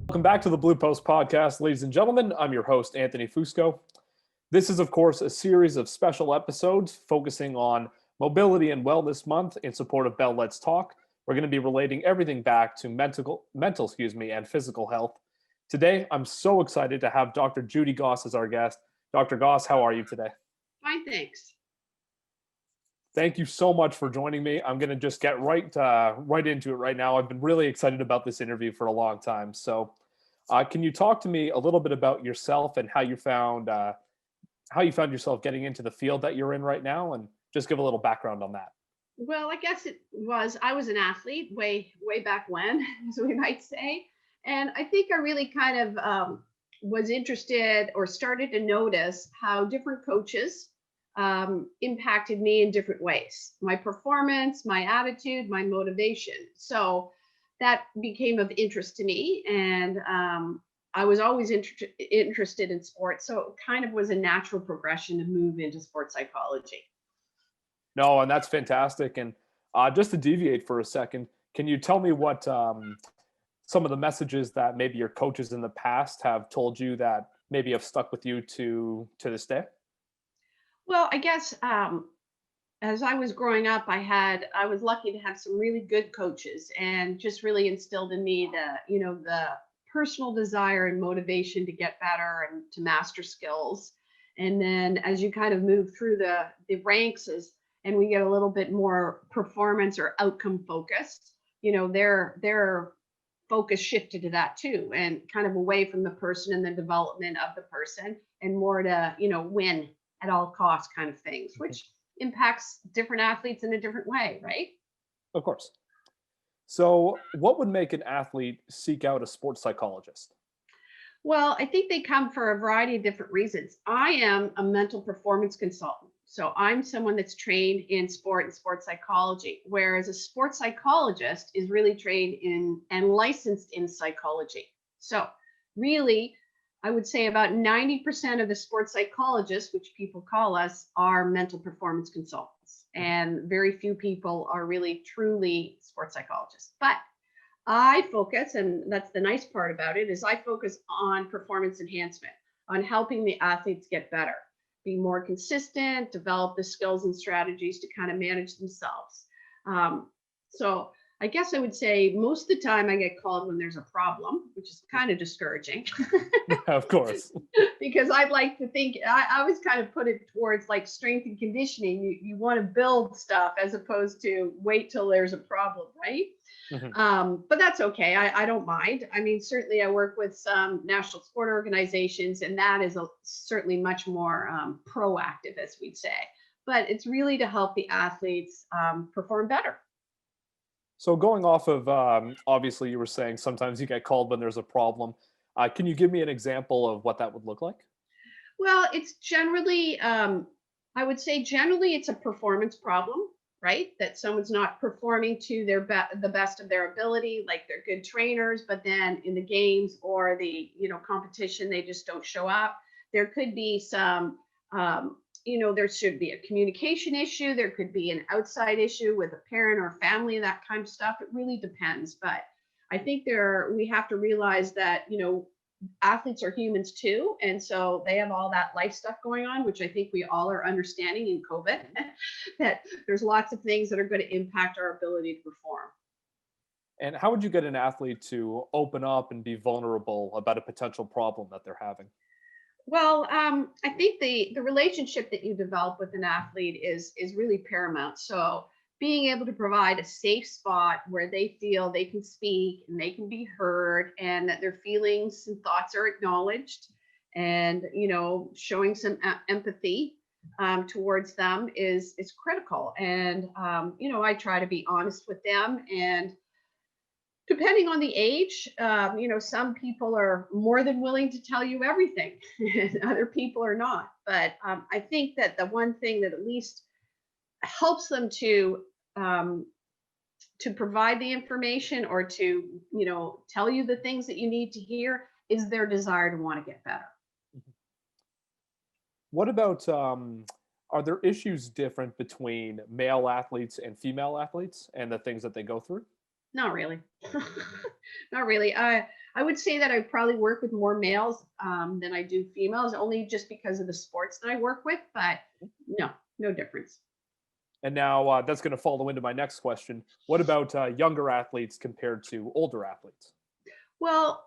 Welcome back to the Blue Post Podcast, ladies and gentlemen. I'm your host, Anthony Fusco. This is, of course, a series of special episodes focusing on Mobility and Wellness Month in support of Bell Let's Talk. We're going to be relating everything back to mental, and physical health. Today, I'm so excited to have Dr. Judy Goss as our guest. Dr. Goss, how are you today? Fine, thanks. Thank you so much for joining me. I'm going to just get right into it right now. I've been really excited about this interview for a long time. So, can you talk to me a little bit about yourself and how you found yourself getting into the field that you're in right now, and just give a little background on that? Well, I was an athlete way back when, as we might say. And I think I really kind of was interested or started to notice how different coaches impacted me in different ways. My performance, my attitude, my motivation. So that became of interest to me. And I was always interested in sports. So it kind of was a natural progression to move into sports psychology. No, and that's fantastic. And just to deviate for a second, can you tell me what some of the messages that maybe your coaches in the past have told you that maybe have stuck with you to this day? Well, I guess as I was growing up, I was lucky to have some really good coaches, and just really instilled in me the personal desire and motivation to get better and to master skills. And then as you kind of move through the ranks and we get a little bit more performance or outcome focused, their focus shifted to that too, and kind of away from the person and the development of the person, and more to win at all costs kind of things, which impacts different athletes in a different way, right? Of course. So, what would make an athlete seek out a sports psychologist? Well, I think they come for a variety of different reasons. I am a mental performance consultant. So I'm someone that's trained in sport and sports psychology, whereas a sports psychologist is really trained in and licensed in psychology. So really, I would say about 90% of the sports psychologists, which people call us, are mental performance consultants. And very few people are really truly sports psychologists. But I focus, and that's the nice part about it, is I focus on performance enhancement, on helping the athletes get better, be more consistent, develop the skills and strategies to kind of manage themselves. So I guess I would say most of the time I get called when there's a problem, which is kind of discouraging. Of course. Because I'd like to think, I always kind of put it towards like strength and conditioning. You want to build stuff as opposed to wait till there's a problem, right? But that's okay. I don't mind. I mean, certainly I work with some national sport organizations, and that is certainly much more proactive, as we'd say. But it's really to help the athletes perform better. So, going off of obviously, you were saying sometimes you get called when there's a problem. Can you give me an example of what that would look like? Well, it's generally, I would say generally it's a performance problem, right? That someone's not performing to the best of their ability, like they're good trainers, but then in the games or the competition, they just don't show up. There could be some, there should be a communication issue. There could be an outside issue with a parent or family, that kind of stuff. It really depends. But I think we have to realize that, athletes are humans too. And so they have all that life stuff going on, which I think we all are understanding in COVID, that there's lots of things that are going to impact our ability to perform. And how would you get an athlete to open up and be vulnerable about a potential problem that they're having? Well, I think the relationship that you develop with an athlete is really paramount. So being able to provide a safe spot where they feel they can speak and they can be heard, and that their feelings and thoughts are acknowledged, and showing some empathy towards them is critical. And I try to be honest with them, and depending on the age, some people are more than willing to tell you everything, and other people are not. But I think that the one thing that at least helps them to provide the information, or to tell you the things that you need to hear, is their desire to want to get better. What about are there issues different between male athletes and female athletes and the things that they go through? Not really. Not really. I would say that I probably work with more males than I do females, only just because of the sports that I work with. But no, no difference. And now that's going to follow into my next question. What about younger athletes compared to older athletes? Well,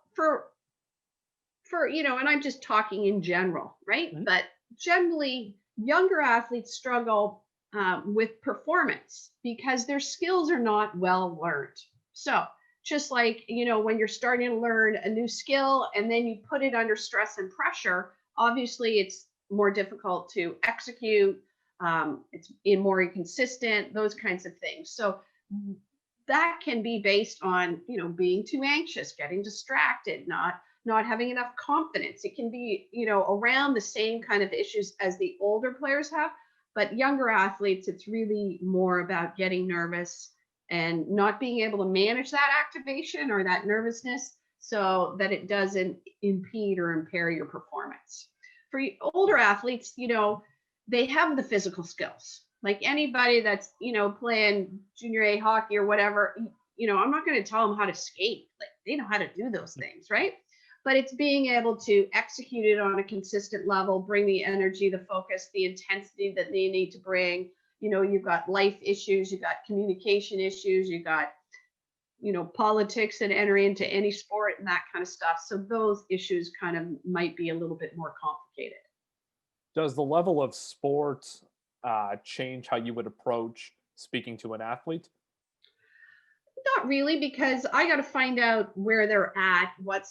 and I'm just talking in general, right? Mhm. But generally, younger athletes struggle with performance because their skills are not well learned. So, just like, when you're starting to learn a new skill and then you put it under stress and pressure, obviously it's more difficult to execute. It's more inconsistent, those kinds of things. So, that can be based on, being too anxious, getting distracted, not having enough confidence. It can be, around the same kind of issues as the older players have, but younger athletes, it's really more about getting nervous and not being able to manage that activation or that nervousness so that it doesn't impede or impair your performance. For older athletes, they have the physical skills. Like anybody that's, playing junior A hockey or whatever, I'm not going to tell them how to skate. Like they know how to do those things, right? But it's being able to execute it on a consistent level, bring the energy, the focus, the intensity that they need to bring. You've got life issues, you've got communication issues, you've got, politics that enter into any sport and that kind of stuff. So those issues kind of might be a little bit more complicated. Does the level of sport change how you would approach speaking to an athlete? Not really, because I got to find out where they're at, what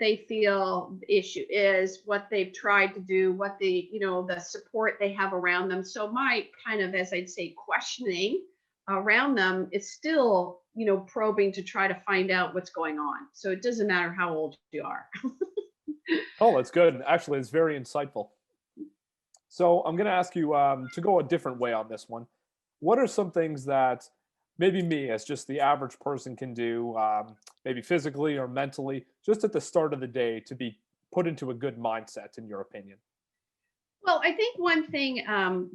they feel the issue is, what they've tried to do, what the support they have around them. So my kind of, as I'd say, questioning around them is still, probing to try to find out what's going on. So it doesn't matter how old you are. Oh, that's good. Actually, it's very insightful. So I'm going to ask you to go a different way on this one. What are some things that maybe me, as just the average person, can do, maybe physically or mentally, just at the start of the day to be put into a good mindset, in your opinion? Well, I think one thing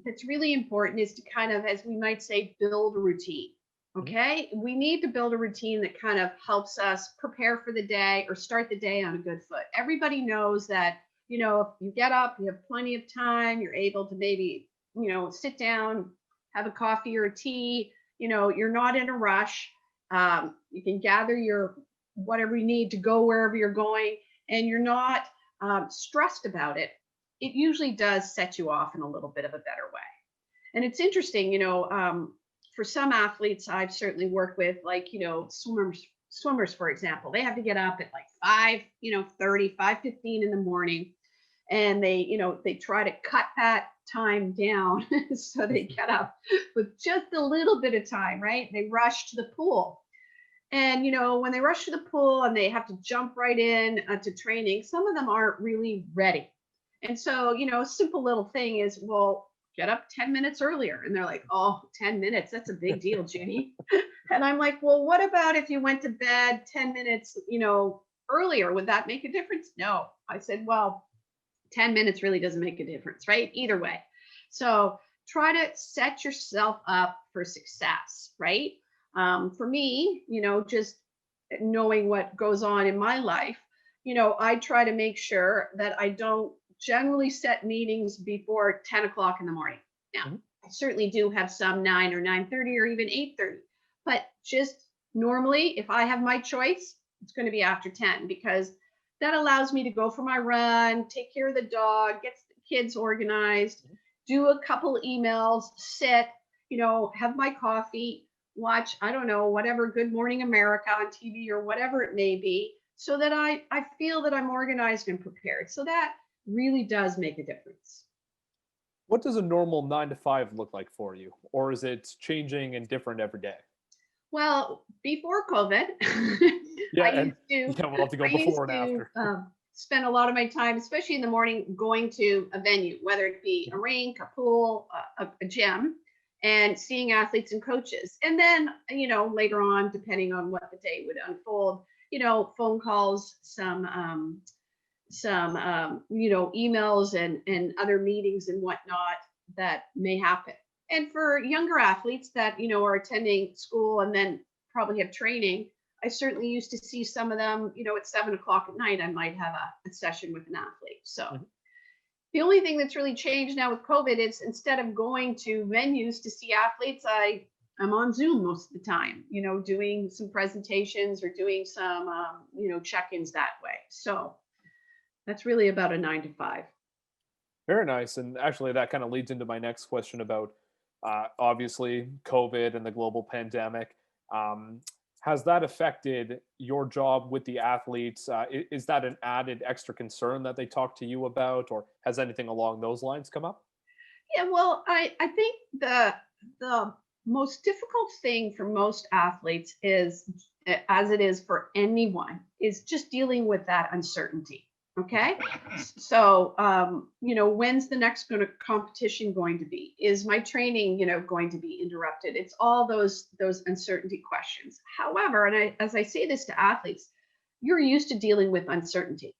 that's really important is to kind of, as we might say, build a routine. Mhm. Okay. We need to build a routine that kind of helps us prepare for the day or start the day on a good foot. Everybody knows that, if you get up, you have plenty of time, you're able to maybe, sit down, have a coffee or a tea, you're not in a rush. You can gather your whatever you need to go wherever you're going, and you're not stressed about it. It usually does set you off in a little bit of a better way. And it's interesting, for some athletes I've certainly worked with, like, swimmers, for example, they have to get up at like 5, 30, 5:15 in the morning. And they try to cut that time down. So they get up with just a little bit of time, right? They rush to the pool. And, when they rush to the pool and they have to jump right in to training, some of them aren't really ready. And so, a simple little thing is, well, get up 10 minutes earlier. And they're like, oh, 10 minutes, that's a big deal, Judy. And I'm like, well, what about if you went to bed 10 minutes, earlier? Would that make a difference? No. I said, well, 10 minutes really doesn't make a difference, right? Either way. So try to set yourself up for success, right? For me, just knowing what goes on in my life, I try to make sure that I don't generally set meetings before 10 o'clock in the morning. Now, Mhm. I certainly do have some 9 or 9:30 or even 8:30, but just normally, if I have my choice, it's going to be after 10 because that allows me to go for my run, take care of the dog, get the kids organized, do a couple emails, sit, have my coffee, watch, I don't know, whatever Good Morning America on TV or whatever it may be, so that I feel that I'm organized and prepared. So that really does make a difference. What does a normal 9 to 5 look like for you? Or is it changing and different every day? Well, before COVID, Yeah, I and used to yeah, we'll have to go I used before and to after. spend a lot of my time, especially in the morning, going to a venue, whether it be a rink, a pool, a gym, and seeing athletes and coaches. And then, later on, depending on what the day would unfold, phone calls, emails and other meetings and whatnot that may happen. And for younger athletes that, are attending school and then probably have training, I certainly used to see some of them, at 7 o'clock at night, I might have a session with an athlete. So Mhm. the only thing that's really changed now with COVID is instead of going to venues to see athletes, I'm on Zoom most of the time, doing some presentations or doing some, check-ins that way. So that's really about a 9 to 5. Very nice. And actually, that kind of leads into my next question about obviously COVID and the global pandemic. Um, has that affected your job with the athletes? Is that an added extra concern that they talk to you about, or has anything along those lines come up? Yeah, well, I think the most difficult thing for most athletes is, as it is for anyone, is just dealing with that uncertainty. Okay. So, when's the next competition going to be? Is my training, going to be interrupted? It's all those uncertainty questions. However, as I say this to athletes, you're used to dealing with uncertainty.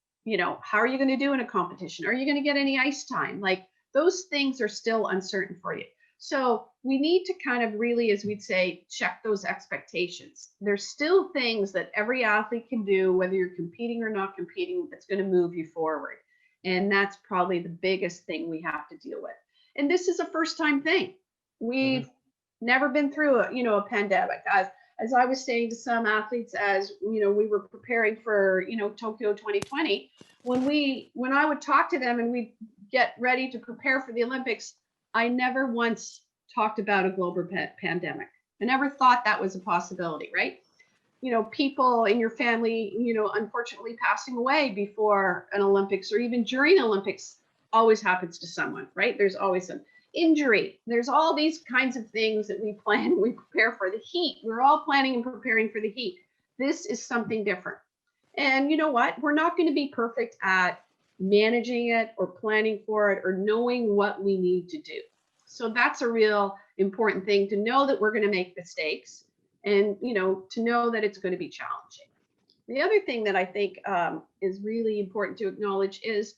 How are you going to do in a competition? Are you going to get any ice time? Like, those things are still uncertain for you. So we need to kind of really, as we'd say, check those expectations. There's still things that every athlete can do, whether you're competing or not competing, that's going to move you forward. And that's probably the biggest thing we have to deal with. And this is a first time thing. Hmm. We've never been through a pandemic. As I was saying to some athletes, as we were preparing for Tokyo 2020, when I would talk to them and we get ready to prepare for the Olympics, I never once talked about a global pandemic. I never thought that was a possibility, right? People in your family, unfortunately passing away before an Olympics or even during Olympics always happens to someone, right? There's always some injury. There's all these kinds of things that we plan and we prepare for. The heat, we're all planning and preparing for the heat. This is something different. And you know what? We're not going to be perfect at managing it or planning for it or knowing what we need to do. So that's a real important thing, to know that we're going to make mistakes and, to know that it's going to be challenging. The other thing that I think is really important to acknowledge is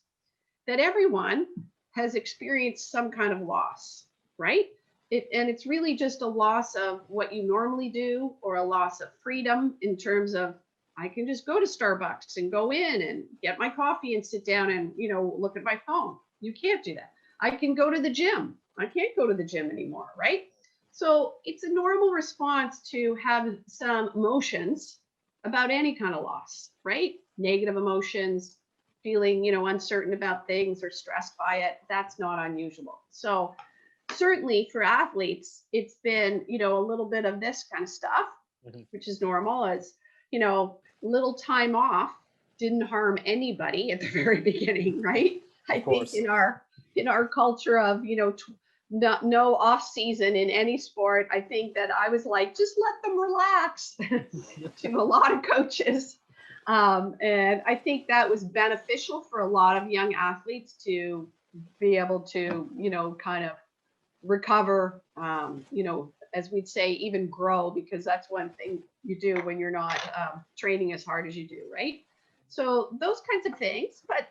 that everyone has experienced some kind of loss, right? And it's really just a loss of what you normally do, or a loss of freedom in terms of, I can just go to Starbucks and go in and get my coffee and sit down and, look at my phone. You can't do that. I can go to the gym. I can't go to the gym anymore, right? So it's a normal response to have some emotions about any kind of loss, right? Negative emotions, feeling, uncertain about things or stressed by it. That's not unusual. So certainly for athletes, it's been, a little bit of this kind of stuff, Hmm. which is normal. As little time off didn't harm anybody at the very beginning, right? I Of think course. in our culture of no off season in any sport, I think that I was like, just let them relax to a lot of coaches. And I think that was beneficial for a lot of young athletes to be able to, kind of recover, as we'd say, even grow, because that's one thing you do when you're not training as hard as you do, right? So those kinds of things. But,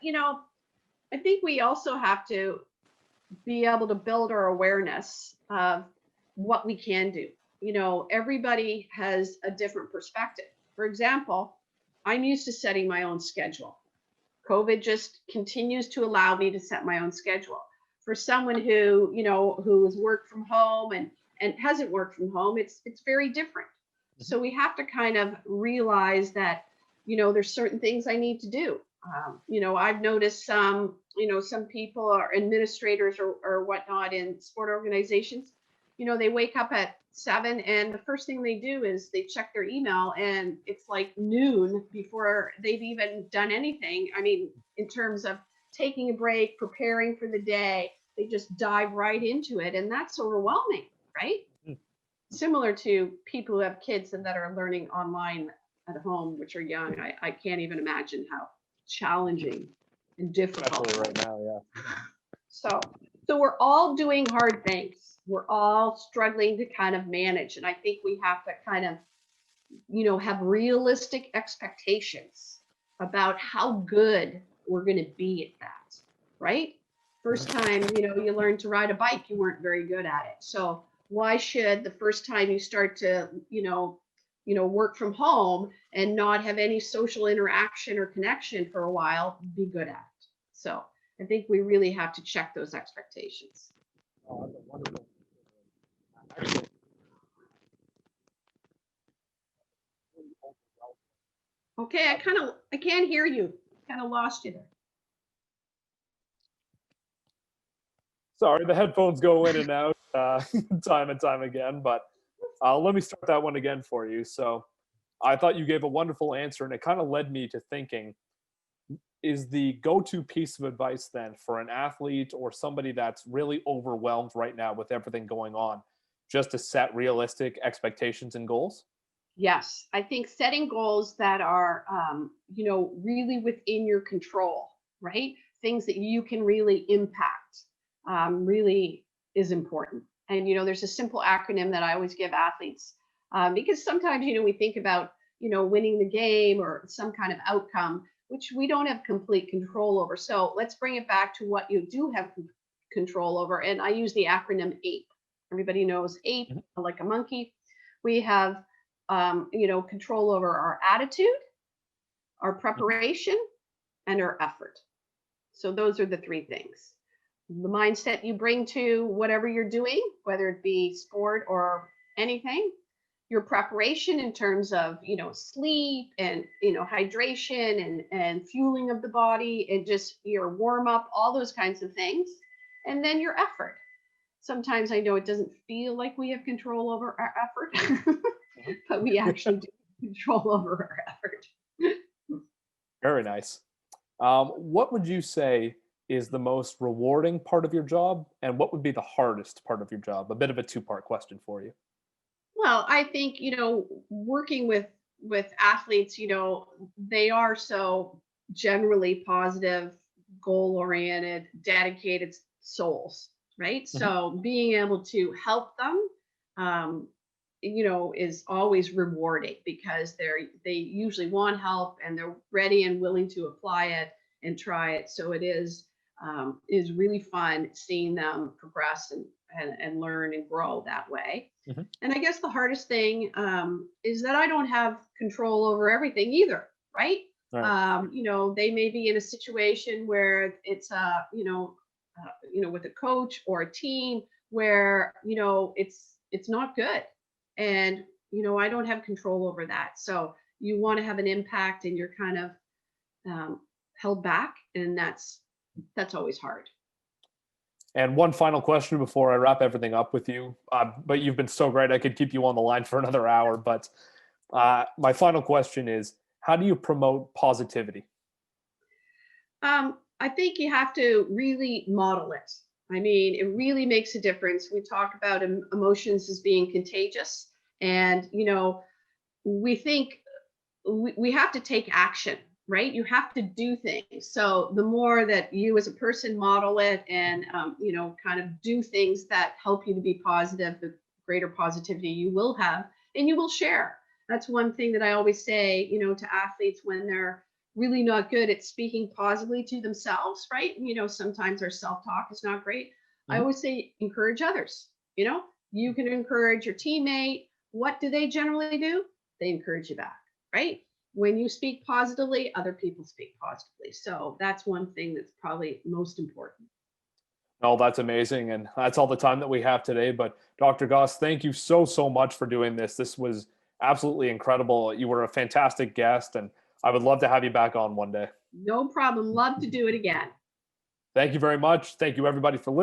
I think we also have to be able to build our awareness of what we can do. Everybody has a different perspective. For example, I'm used to setting my own schedule. COVID just continues to allow me to set my own schedule. For someone who has worked from home and hasn't worked from home, it's very different. Mhm. So we have to kind of realize that, there's certain things I need to do. I've noticed some people or administrators or whatnot in sport organizations, they wake up at 7 and the first thing they do is they check their email, and it's like noon before they've even done anything. I mean, in terms of taking a break, preparing for the day, they just dive right into it. And that's overwhelming, right? Mm. Similar to people who have kids and that are learning online at home, which are young. I can't even imagine how challenging and difficult. Especially right now, yeah. So, so we're all doing hard things. We're all struggling to kind of manage. And I think we have to kind of, have realistic expectations about how good we're going to be at that, right? First time, you learn to ride a bike, you weren't very good at it. So why should the first time you start to, work from home and not have any social interaction or connection for a while, be good at it. So I think we really have to check those expectations. Oh, that's a wonderful. Actually, Okay, I can't hear you. Kind of lost you there. sorry, the headphones go in and out time and time again, but let me start that one again for you. So I thought you gave a wonderful answer, and it kind of led me to thinking, is the go-to piece of advice then for an athlete or somebody that's really overwhelmed right now with everything going on, just to set realistic expectations and goals? Yes, I think setting goals that are, really within your control, right? Things that you can really impact, really is important. And, there's a simple acronym that I always give athletes, because sometimes, we think about, winning the game or some kind of outcome, which we don't have complete control over. So let's bring it back to what you do have control over. And I use the acronym APE. Everybody knows APE, Mhm. like a monkey. We have control over our attitude, our Mhm. preparation, and our effort. So those are the three things. The mindset you bring to whatever you're doing, whether it be sport or anything, your preparation in terms of, sleep and, hydration and fueling of the body and just your warm up, all those kinds of things. And then your effort. Sometimes I know it doesn't feel like we have control over our effort, Mhm. but we actually do have control over our effort. Very nice. What would you say is the most rewarding part of your job, and what would be the hardest part of your job? A bit of a two-part question for you. Well, I think, working with athletes, they are so generally positive, goal oriented, dedicated souls, right? Mhm. So being able to help them, um, is always rewarding because they usually want help and they're ready and willing to apply it and try it. So it is really fun seeing them progress and learn and grow that way. Mhm. And I guess the hardest thing, is that I don't have control over everything either, right? All right. They may be in a situation where it's with a coach or a team where it's not good, and I don't have control over that. So you want to have an impact, and you're kind of um, held back, and that's always hard. And one final question before I wrap everything up with you. But you've been so great, I could keep you on the line for another hour. But my final question is, how do you promote positivity? I think you have to really model it. I mean, it really makes a difference. We talk about emotions as being contagious, and we think we have to take action, right? You have to do things. So the more that you as a person model it and kind of do things that help you to be positive, the greater positivity you will have, and you will share. That's one thing that I always say, to athletes when they're really not good at speaking positively to themselves, right? Sometimes our self-talk is not great. I Mhm. always say encourage others. You can encourage your teammate. What do they generally do? They encourage you back, right? When you speak positively, other people speak positively. So that's one thing that's probably most important. Oh, that's amazing. And that's all the time that we have today. But Dr. Goss, thank you so, so much for doing this. This was absolutely incredible. You were a fantastic guest, and I would love to have you back on one day. No problem. Love to do it again. Thank you very much. Thank you, everybody, for listening.